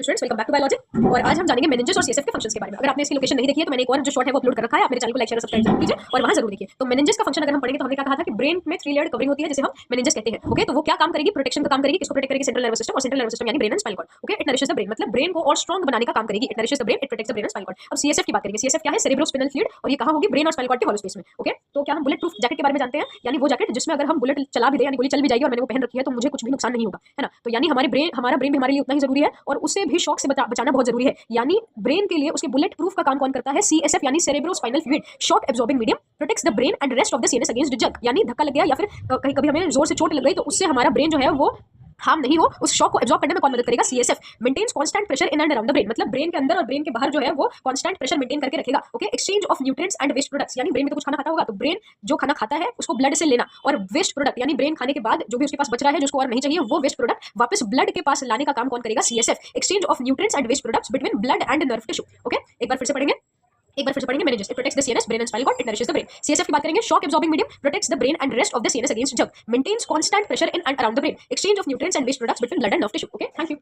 Students, welcome back to biology. और आज हम जानेंगे मेनिंजेस और सीएसएफ के फंक्शंस के बारे में। अगर आपने इसकी लोकेशन नहीं देखी है तो मैंने एक और जो शॉर्ट है वो अपलोड कर रखा है, आप मेरे चैनल को लाइक शेयर सब्सक्राइब जरूर कीजिए और वहां जरूर देखिए। तो मेनिंजेस का फंक्शन अगर हम पढ़ेंगे तो हमने क्या कहा था कि ब्रेन में 3 लेयर्ड कवरिंग होती है जिसे हम मेनिंजेस कहते हैं। ओके, तो वो क्या काम करेगी? प्रोटेक्शन का काम करेगी। किसको प्रोटेक्ट करेगी? सेंट्रल नर्वस सिस्टम, और सेंट्रल नर्वस सिस्टम यानी brain and spinal cord. Okay, it nourishes the brain, मतलब ब्रेन को और स्ट्रांग बनाने का काम करेगी। It nourishes the brain, it protects the brain and spinal cord. अब सीएसएफ की बात करेंगे। सीएसएफ क्या है? सेरेब्रोस्पाइनल फ्लूइड, और ये कहां होगी? ब्रेन और स्पाइनल कॉर्ड के हॉलो स्पेस में। ओके, तो क्या हम बुलेट प्रूफ जैकेट के बारे में जानते हैं? यानी वो जैकेट जिसमें अगर हम बुलेट चला भी दे, यानी गोली चल भी जाएगी और मैंने वो पहन रखी है तो मुझे कुछ भी नुकसान नहीं होगा, है ना। तो यानी हमारा ब्रेन भी हमारे लिए उतना ही जरूरी है और उससे भी शॉक से बचाना बहुत जरूरी है। यानी ब्रेन के लिए उसके बुलेट प्रूफ का काम कौन करता है? सीएसएफ यानी cerebrospinal fluid, shock absorbing medium, protects the brain and rest of the CNS against जंग। यानी धक्का लग गया या फिर कहीं कभी हमें जोर से चोट लग गई तो उससे हमारा ब्रेन जो है वो हार्म नहीं हो, उस शॉक को एब्जॉर्ब करने में कौन मदद करेगा? CSF maintains constant pressure in and around the brain, मतलब ब्रेन के अंदर और ब्रेन के बाहर जो है वो कांस्टेंट प्रेशर मेंटेन करके रखेगा। Okay, exchange of nutrients and waste products, यानी ब्रेन में तो कुछ खाना खाता होगा तो ब्रेन जो खाना खाता है उसको ब्लड से लेना, और वेस्ट प्रोडक्ट यानी ब्रेन खाने के बाद जो भी उसके पास बच रहा है, जो उसको और नहीं चाहिए, वो वेस्ट प्रोडक्ट वापस ब्लड के पास लाने का काम कौन करेगा? CSF, exchange of nutrients and waste products between blood and nerve tissue. Okay, एक बार फिर से पढ़ेंगे meninges, it protects the CNS, brain and spinal cord, it nourishes the brain. CSF की बात करेंगे, shock absorbing medium, protects the brain and rest of the CNS against jung, maintains constant pressure in and around the brain, exchange of nutrients and waste products between blood and nerve tissue. Okay, thank you.